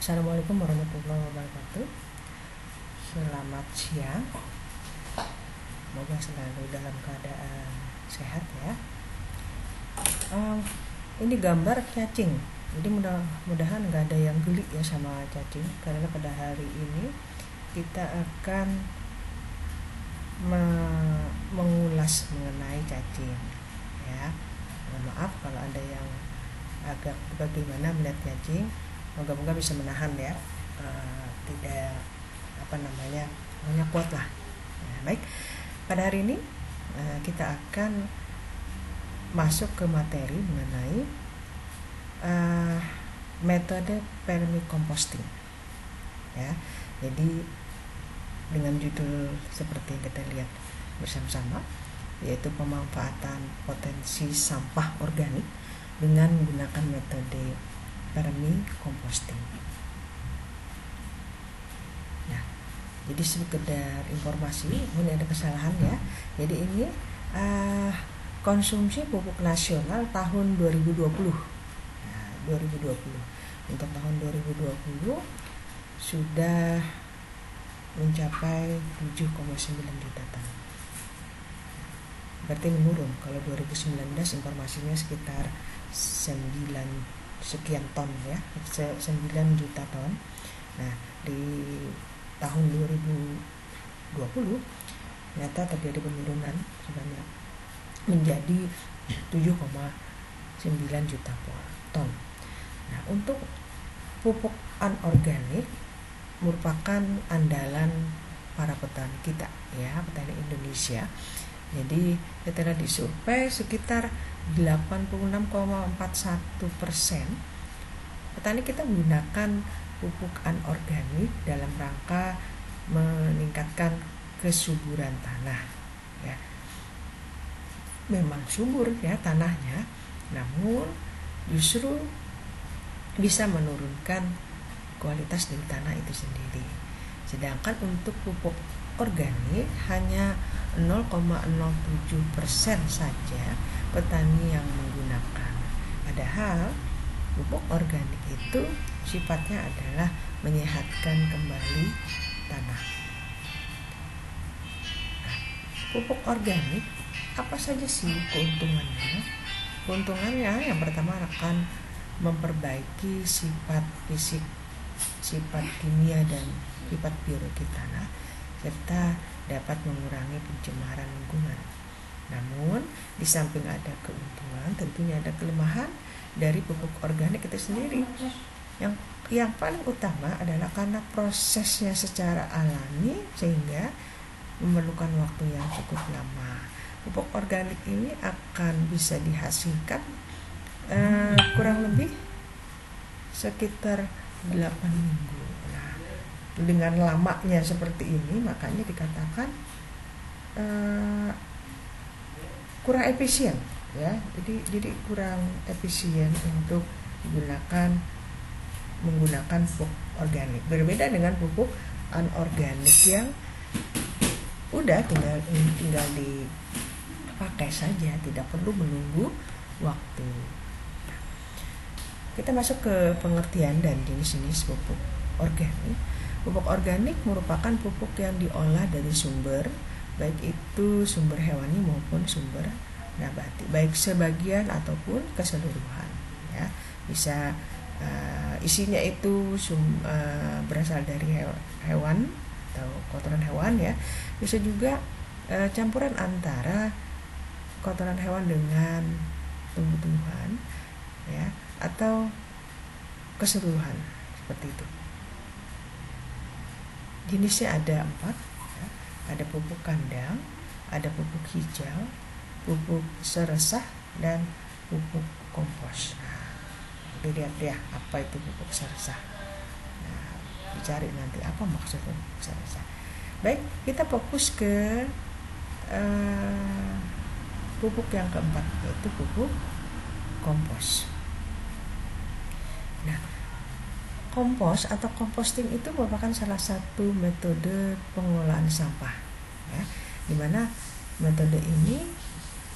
Assalamualaikum warahmatullahi wabarakatuh. Selamat siang. Semoga selalu dalam keadaan sehat ya. Ini gambar cacing. Jadi mudah-mudahan nggak ada yang geli ya sama cacing, karena pada hari ini kita akan mengulas mengenai cacing ya. Maaf kalau ada yang agak bagaimana melihat cacing. Moga-moga bisa menahan ya, tidak banyak kuat lah ya. Baik, pada hari ini kita akan masuk ke materi mengenai metode vermicomposting ya. Jadi dengan judul seperti yang kita lihat bersama-sama, yaitu pemanfaatan potensi sampah organik dengan menggunakan metode vermicomposting. Nah, jadi sekedar informasi, ini ada kesalahan ya. Jadi ini konsumsi pupuk nasional tahun 2020. Nah, 2020. Untuk tahun 2020 sudah mencapai 7,9 juta ton. Berarti menurun. Kalau 2019 informasinya sekitar 9 sekian ton ya, 9 juta ton. Nah, di tahun 2020 ternyata terjadi penurunan sebanyak menjadi 7,9 juta ton. Nah, untuk pupuk anorganik merupakan andalan para petani kita ya, petani Indonesia. Jadi setelah disurvei sekitar 86,41% petani kita menggunakan pupuk anorganik dalam rangka meningkatkan kesuburan tanah ya. Memang subur ya tanahnya, namun justru bisa menurunkan kualitas dari tanah itu sendiri. Sedangkan untuk pupuk organik hanya 0,07% saja petani yang menggunakan. Padahal pupuk organik itu sifatnya adalah menyehatkan kembali tanah. Nah, pupuk organik apa saja sih keuntungannya? Keuntungannya yang pertama akan memperbaiki sifat fisik, sifat kimia dan sifat biologi tanah, serta dapat mengurangi pencemaran lingkungan. Namun, di samping ada keuntungan, tentunya ada kelemahan dari pupuk organik itu sendiri. Yang paling utama adalah karena prosesnya secara alami sehingga memerlukan waktu yang cukup lama. Pupuk organik ini akan bisa dihasilkan kurang lebih sekitar 8 minggu. Nah, dengan lamanya seperti ini, makanya dikatakan kurang efisien ya. Jadi kurang efisien untuk menggunakan pupuk organik. Berbeda dengan pupuk anorganik yang udah tinggal dipakai saja, tidak perlu menunggu waktu. Kita masuk ke pengertian dan jenis-jenis pupuk organik. Pupuk organik merupakan pupuk yang diolah dari sumber, baik itu sumber hewani maupun sumber nabati, baik sebagian ataupun keseluruhan ya. Bisa isinya itu berasal dari hewan atau kotoran hewan ya. Bisa juga campuran antara kotoran hewan dengan tumbuh-tumbuhan ya, atau keseluruhan seperti itu. Jenisnya ada 4 ya. Ada pupuk kandang, ada pupuk hijau, pupuk seresah, dan pupuk kompos. Nah, dilihat ya apa itu pupuk seresah. Nah, dicari nanti apa maksud pupuk seresah. Baik, kita fokus ke pupuk yang keempat, yaitu pupuk kompos. Nah, kompos atau composting itu merupakan salah satu metode pengolahan sampah ya, dimana metode ini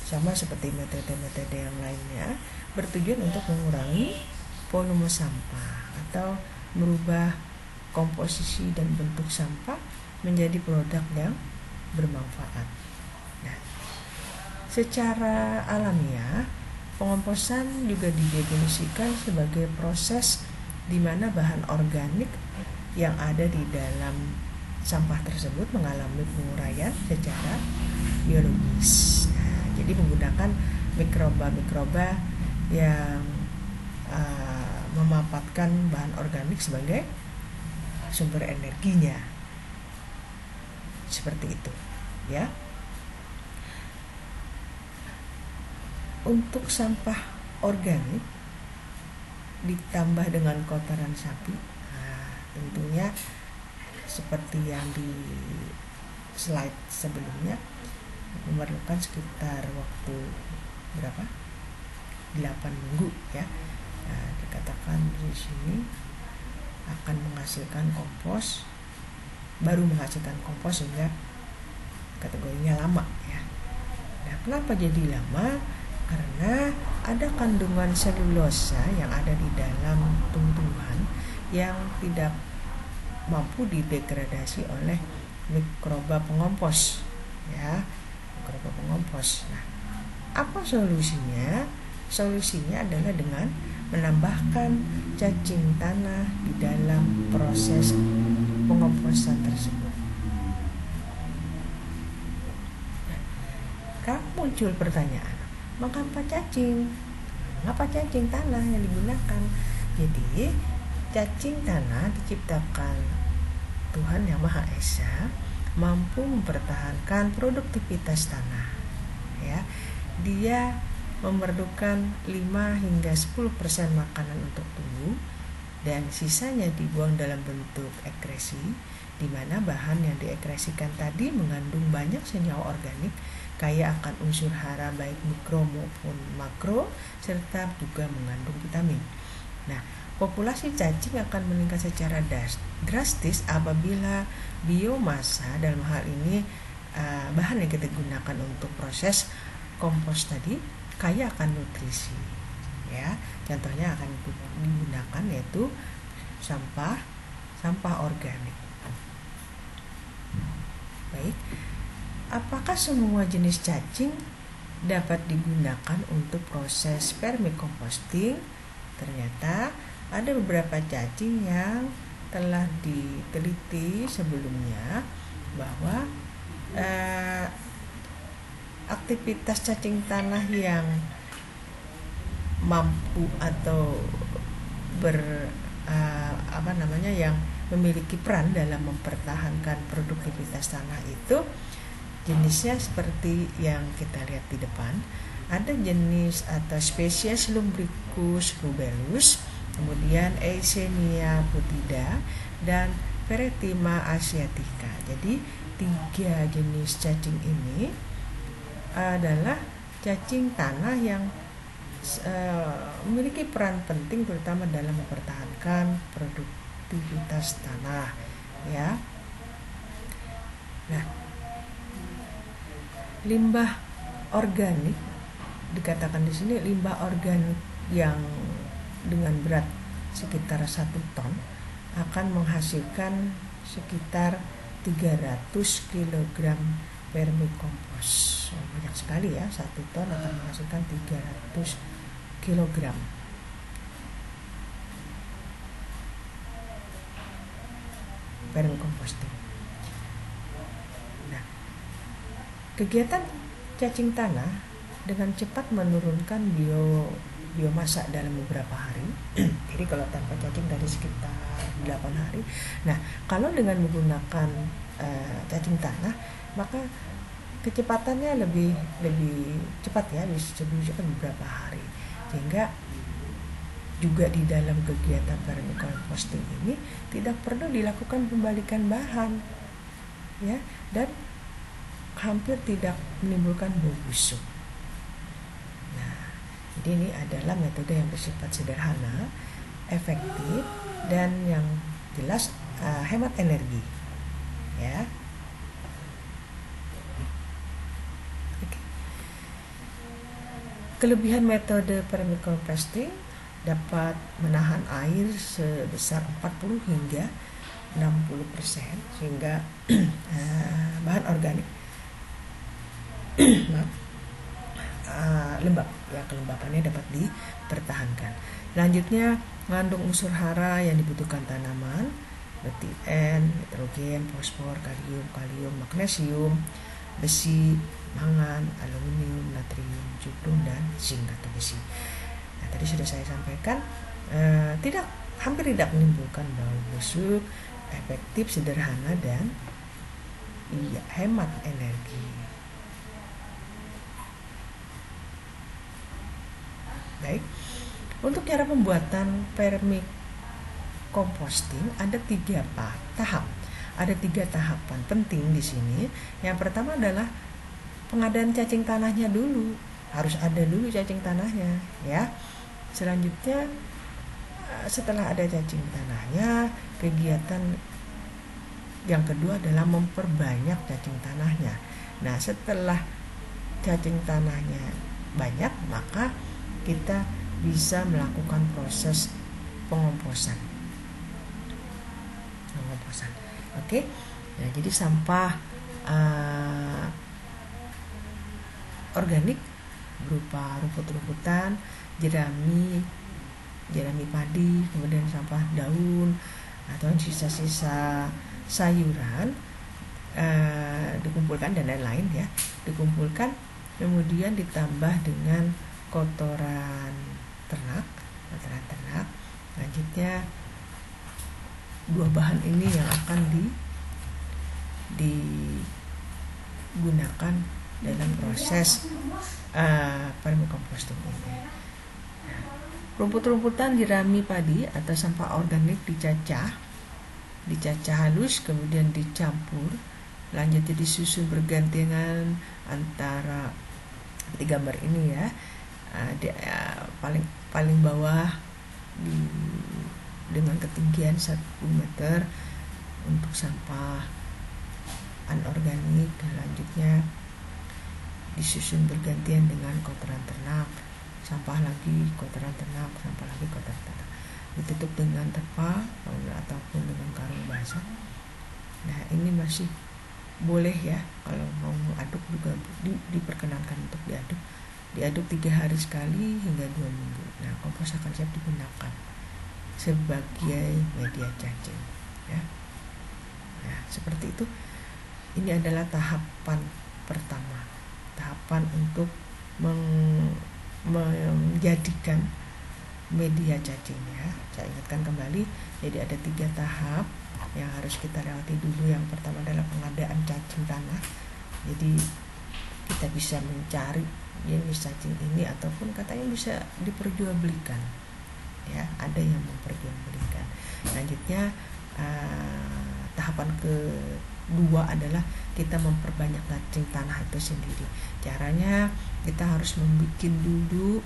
sama seperti metode-metode yang lainnya bertujuan untuk mengurangi volume sampah atau merubah komposisi dan bentuk sampah menjadi produk yang bermanfaat. Nah, secara alamiah, pengomposan juga didefinisikan sebagai proses di mana bahan organik yang ada di dalam sampah tersebut mengalami penguraian secara biologis. Nah, jadi menggunakan mikroba-mikroba yang memanfaatkan bahan organik sebagai sumber energinya, seperti itu, ya. Untuk sampah organik ditambah dengan kotoran sapi, tentunya seperti yang di slide sebelumnya memerlukan sekitar waktu berapa? 8 minggu, ya. Nah, dikatakan di sini akan menghasilkan kompos, baru menghasilkan kompos sehingga kategorinya lama, ya. Nah, kenapa jadi lama? Karena ada kandungan selulosa yang ada di dalam tumbuhan yang tidak mampu didegradasi oleh mikroba pengompos, ya, mikroba pengompos. Nah, apa solusinya? Solusinya adalah dengan menambahkan cacing tanah di dalam proses pengomposan tersebut. Nah, kalau muncul pertanyaan, mengapa cacing? Mengapa cacing tanah yang digunakan? Jadi, cacing tanah diciptakan Tuhan Yang Maha Esa mampu mempertahankan produktivitas tanah, ya. Dia memerlukan 5 hingga 10% makanan untuk tumbuh dan sisanya dibuang dalam bentuk ekresi, di mana bahan yang diekresikan tadi mengandung banyak senyawa organik kaya akan unsur hara baik mikro maupun makro serta juga mengandung vitamin. Nah, populasi cacing akan meningkat secara drastis apabila biomasa, dalam hal ini bahan yang kita gunakan untuk proses kompos tadi, kaya akan nutrisi, ya. Contohnya akan digunakan yaitu sampah organik. Baik, apakah semua jenis cacing dapat digunakan untuk proses vermicomposting? Ternyata ada beberapa cacing yang telah diteliti sebelumnya bahwa aktivitas cacing tanah yang mampu atau yang memiliki peran dalam mempertahankan produktivitas tanah itu jenisnya seperti yang kita lihat di depan. Ada jenis atau spesies Lumbricus rubellus, kemudian Eisenia putida, dan Pheretima asiatica. Jadi 3 jenis cacing ini adalah cacing tanah yang memiliki peran penting terutama dalam mempertahankan produktivitas tanah, ya. Nah, limbah organik dikatakan di sini limbah organik yang dengan berat sekitar 1 ton akan menghasilkan sekitar 300 kg vermikompos. Banyak sekali, ya, 1 ton akan menghasilkan 300 kg. Vermicomposting. Nah, kegiatan cacing tanah dengan cepat menurunkan biomasa dalam beberapa hari. Jadi kalau tanpa cacing tadi sekitar 8 hari. Nah, kalau dengan menggunakan cacing tanah, maka kecepatannya lebih cepat, ya, bisa cepat beberapa hari. Sehingga juga di dalam kegiatan vermicomposting ini tidak perlu dilakukan pembalikan bahan, ya, dan hampir tidak menimbulkan bau busuk. Nah, jadi ini adalah metode yang bersifat sederhana, efektif, dan yang jelas hemat energi, ya. Kelebihan metode vermicomposting dapat menahan air sebesar 40 hingga 60%, sehingga bahan organik lembab ya, kelembapannya dapat dipertahankan. Selanjutnya, mengandung unsur hara yang dibutuhkan tanaman seperti N, nitrogen, fosfor, kalium, magnesium, besi, mangan, aluminium, natrium, cuprum, dan zinc atau besi. Nah, tadi sudah saya sampaikan, hampir tidak menimbulkan bau busuk, efektif, sederhana, dan hemat energi. Baik, untuk cara pembuatan vermicomposting ada 3 tahap. Ada 3 tahapan penting di sini. Yang pertama adalah pengadaan cacing tanahnya dulu. Harus ada dulu cacing tanahnya, ya. Selanjutnya, setelah ada cacing tanahnya, kegiatan yang kedua adalah memperbanyak cacing tanahnya. Nah, setelah cacing tanahnya banyak, maka kita bisa melakukan proses pengomposan. Oke. Nah, jadi sampah organik berupa rumput-rumputan, jerami padi, kemudian sampah daun atau sisa-sisa sayuran dikumpulkan dan lain-lain ya, dikumpulkan kemudian ditambah dengan kotoran ternak. Selanjutnya, 2 bahan ini yang akan digunakan dalam proses vermicomposting ini. Rumput-rumputan, jerami padi atau sampah organik dicacah halus, kemudian dicampur, lanjutnya disusun bergantian antara seperti gambar ini ya. Paling bawah dengan ketinggian 1 meter untuk sampah anorganik, dan lanjutnya disusun bergantian dengan kotoran ternak, sampah lagi kotoran ternak, sampah lagi kotoran ternak, ditutup dengan terpal ataupun dengan karung basah. Nah, ini masih boleh ya, kalau mau aduk juga diperkenankan untuk diaduk 3 hari sekali hingga 2 minggu. Nah, kompos akan siap digunakan sebagai media cacing ya. Nah, seperti itu. Ini adalah tahapan pertama, tahapan untuk menjadikan media cacing ya. Saya ingatkan kembali, jadi ada 3 tahap yang harus kita lewati dulu. Yang pertama adalah pengadaan cacing tanah. Jadi kita bisa mencari jenis cacing ini, ataupun katanya bisa diperjualbelikan ya, ada yang memperjualbelikan. Selanjutnya, tahapan kedua adalah kita memperbanyak cacing tanah itu sendiri. Caranya kita harus membuat dulu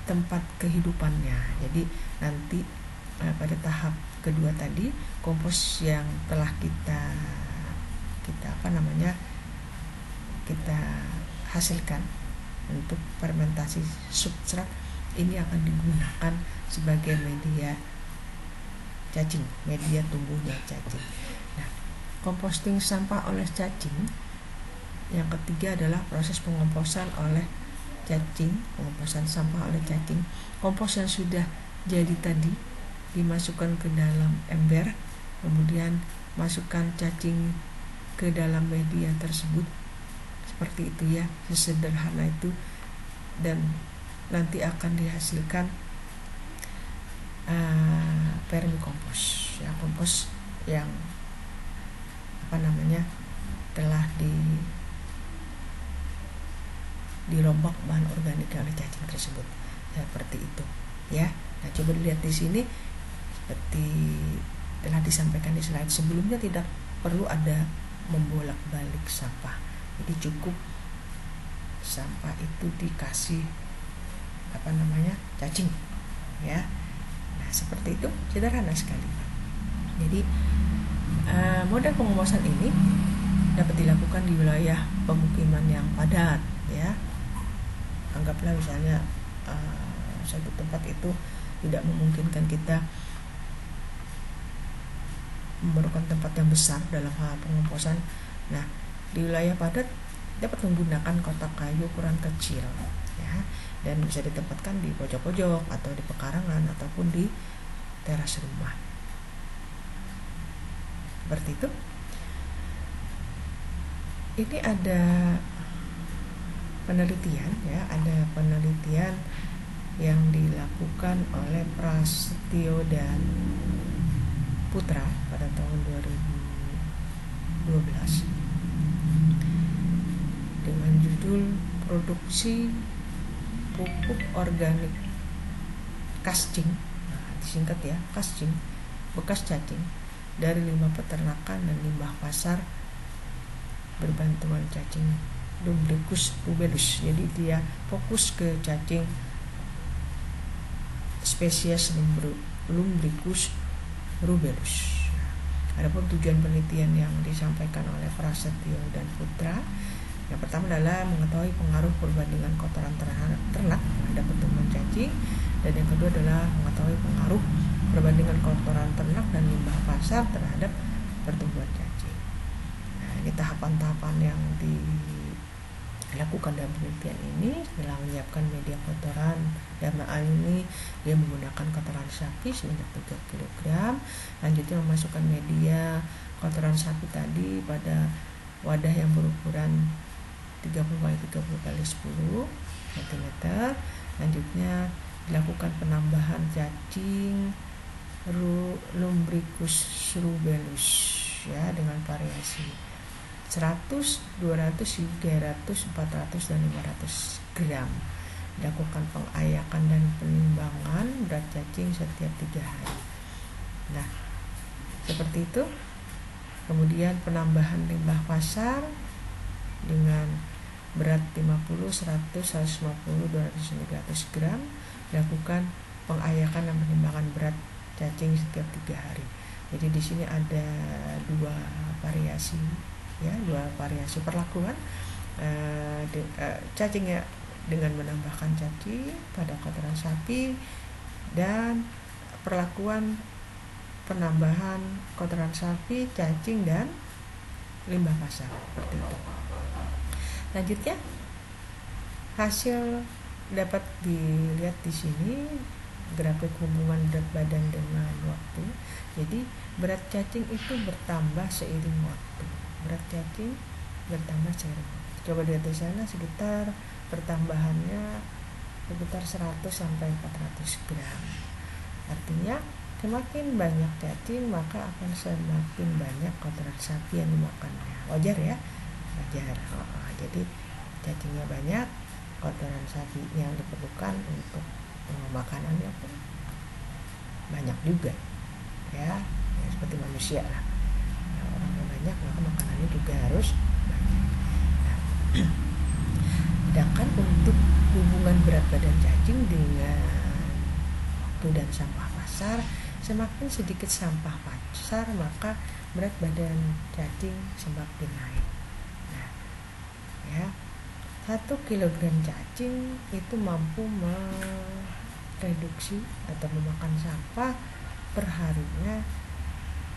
tempat kehidupannya. Jadi nanti pada tahap kedua tadi, kompos yang telah kita hasilkan untuk fermentasi substrat ini akan digunakan sebagai media cacing, media tumbuhnya cacing. Nah, composting sampah oleh cacing yang ketiga adalah proses pengomposan oleh cacing, pengomposan sampah oleh cacing. Kompos yang sudah jadi tadi dimasukkan ke dalam ember, kemudian masukkan cacing ke dalam media tersebut, seperti itu ya, sesederhana itu, dan nanti akan dihasilkan vermikompos ya, kompos yang telah dirombak bahan organik oleh cacing tersebut, seperti itu ya. Nah, coba dilihat di sini seperti telah disampaikan di slide sebelumnya, tidak perlu ada membolak-balik sampah. Jadi cukup sampah itu dikasih cacing ya. Nah, seperti itu, sederhana sekali. Jadi model pengomposan ini dapat dilakukan di wilayah pemukiman yang padat ya. Anggaplah misalnya satu tempat itu tidak memungkinkan kita memerlukan tempat yang besar dalam hal pengomposan. Nah, di wilayah padat dapat menggunakan kotak kayu ukuran kecil ya, dan bisa ditempatkan di pojok-pojok atau di pekarangan ataupun di teras rumah. Seperti itu. Ini ada penelitian ya, ada penelitian yang dilakukan oleh Prasetyo dan Putra pada tahun 2012 dengan judul Produksi Pupuk Organik Kascing, disingkat ya, kascing, bekas cacing dari limbah peternakan dan limbah pasar berbantuan cacing Lumbricus rubellus. Jadi dia fokus ke cacing spesies Lumbricus rubellus. Adapun tujuan penelitian yang disampaikan oleh Prasetyo dan Putra, yang pertama adalah mengetahui pengaruh perbandingan kotoran ternak terhadap pertumbuhan cacing, dan yang kedua adalah mengetahui pengaruh perbandingan kotoran ternak dan limbah pasar terhadap pertumbuhan cacing. Nah, ini tahapan-tahapan yang dilakukan dalam penelitian ini setelah menyiapkan media kotoran. Dalam hal ini dia menggunakan kotoran sapi sebanyak 3 kg. Lanjutnya memasukkan media kotoran sapi tadi pada wadah yang berukuran 30 x 30 x 10 cm. Lanjutnya dilakukan penambahan cacing Lumbricus rubellus ya dengan variasi 100, 200, 300, 400 dan 500 gram. Dilakukan pengayakan dan penimbangan berat cacing setiap 3 hari. Nah, seperti itu. Kemudian penambahan limbah pasar dengan berat 50, 100, 150, 200, 300 gram. Dilakukan pengayakan dan penimbangan berat cacing setiap 3 hari. Jadi di sini ada dua variasi perlakuan cacingnya dengan menambahkan cacing pada kotoran sapi, dan perlakuan penambahan kotoran sapi, cacing dan limbah pasar seperti itu. Lanjutnya hasil dapat dilihat di sini grafik hubungan berat badan dengan waktu. Jadi berat cacing itu bertambah seiring waktu. Berat cacing bertambah seiring waktu. Coba lihat di sana sekitar pertambahannya sekitar 100 sampai 400 gram. Artinya semakin banyak cacing maka akan semakin banyak kotoran sapi yang dimakannya. Wajar ya? Wajar. Jadi cacingnya banyak, kotoran sapi yang diperlukan untuk makanannya pun banyak juga ya seperti manusia lah. Nah, orangnya banyak maka makanannya juga harus banyak. Nah, sedangkan untuk hubungan berat badan cacing dengan waktu dan sampah pasar, semakin sedikit sampah pasar maka berat badan cacing semakin naik. Nah, ya 1 kilogram cacing itu mampu mereduksi atau memakan sampah per harinya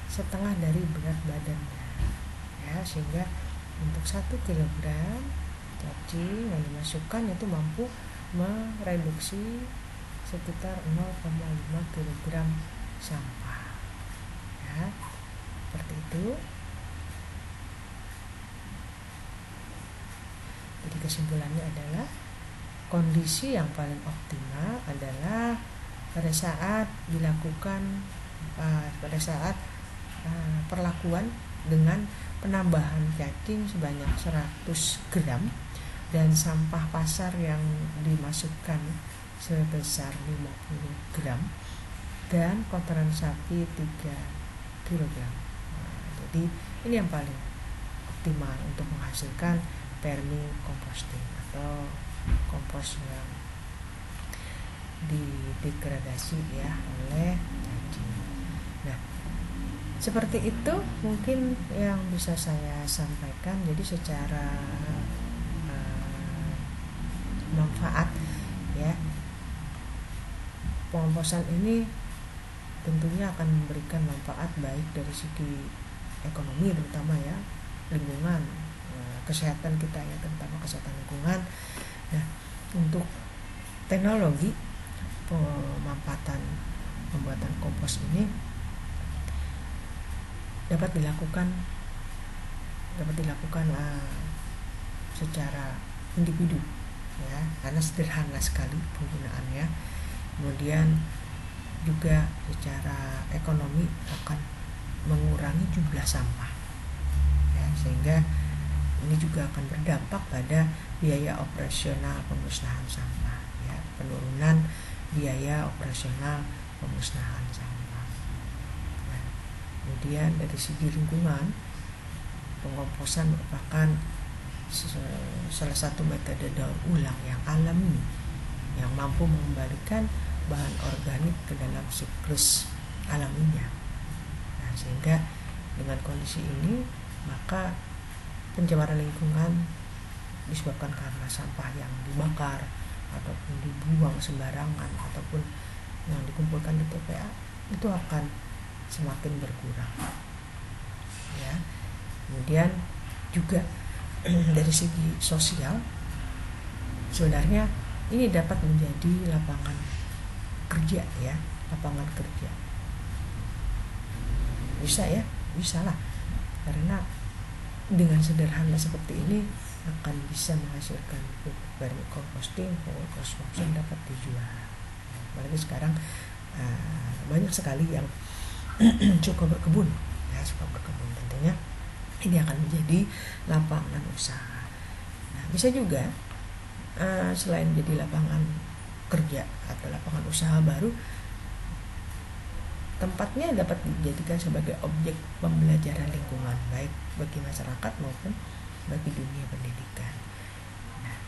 setengah dari berat badannya ya, sehingga untuk 1 kilogram cacing yang dimasukkan itu mampu mereduksi sekitar 0,5 kilogram sampah ya, seperti itu. Jadi kesimpulannya adalah kondisi yang paling optimal adalah pada saat dilakukan perlakuan dengan penambahan cacing sebanyak 100 gram dan sampah pasar yang dimasukkan sebesar 50 gram dan kotoran sapi 3 kg. Jadi ini yang paling optimal untuk menghasilkan vermicomposting atau kompos yang didegradasi ya oleh cacing. Nah, seperti itu mungkin yang bisa saya sampaikan. Jadi secara manfaat ya, pengomposan ini tentunya akan memberikan manfaat baik dari segi ekonomi terutama ya, lingkungan, kesehatan kita ya, terutama kesehatan lingkungan. Nah, untuk teknologi pemanfaatan pembuatan kompos ini dapat dilakukan secara individu ya, karena sederhana sekali penggunaannya. Kemudian juga secara ekonomi akan mengurangi jumlah sampah ya, sehingga ini juga akan berdampak pada biaya operasional pemusnahan sampah ya, penurunan biaya operasional pemusnahan sampah. Nah, kemudian dari segi lingkungan, pengomposan merupakan salah satu metode daur ulang yang alami yang mampu mengembalikan bahan organik ke dalam siklus alaminya. Nah, sehingga dengan kondisi ini maka pencemaran lingkungan disebabkan karena sampah yang dibakar ataupun dibuang sembarangan ataupun yang dikumpulkan di TPA itu akan semakin berkurang ya. Kemudian juga dari segi sosial sebenarnya ini dapat menjadi lapangan kerja ya, lapangan kerja. Bisa lah, karena dengan sederhana seperti ini akan bisa menghasilkan pupuk vermicomposting, pupuk kosmosen dapat dijual. Apalagi sekarang banyak sekali yang suka berkebun tentunya ini akan menjadi lapangan usaha. Nah, bisa juga selain jadi lapangan kerja atau lapangan usaha baru, tempatnya dapat dijadikan sebagai objek pembelajaran lingkungan baik bagi masyarakat maupun bagi dunia pendidikan. Nah,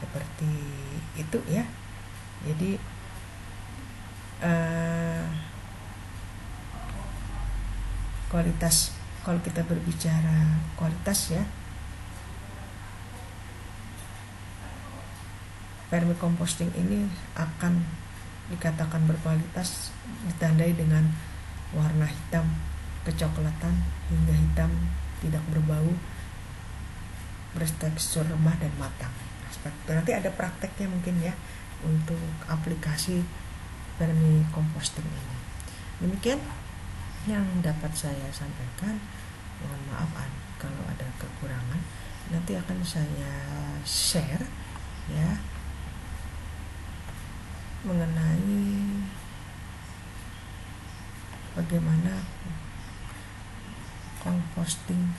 seperti itu ya. Jadi kualitas, kalau kita berbicara kualitas ya, vermicomposting ini akan dikatakan berkualitas ditandai dengan warna hitam kecoklatan hingga hitam, tidak berbau, bertekstur lemah dan matang. Nanti ada prakteknya mungkin ya untuk aplikasi vermicomposting ini. Demikian yang dapat saya sampaikan. Mohon maaf kalau ada kekurangan. Nanti akan saya share ya mengenai bagaimana composting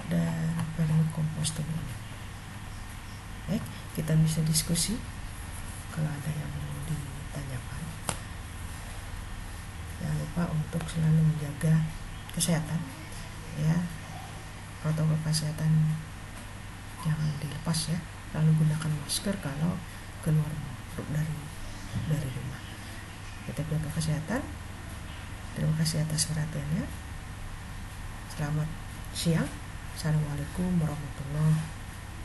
dan vermicomposting ini. Baik, kita bisa diskusi kalau ada yang mau ditanyakan. Jangan lupa untuk selalu menjaga kesehatan ya, protokol kesehatan jangan dilepas ya, lalu gunakan masker kalau keluar dari rumah. Kita jaga kesehatan. Terima kasih atas perhatiannya. Selamat siang. Assalamualaikum warahmatullahi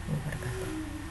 wabarakatuh.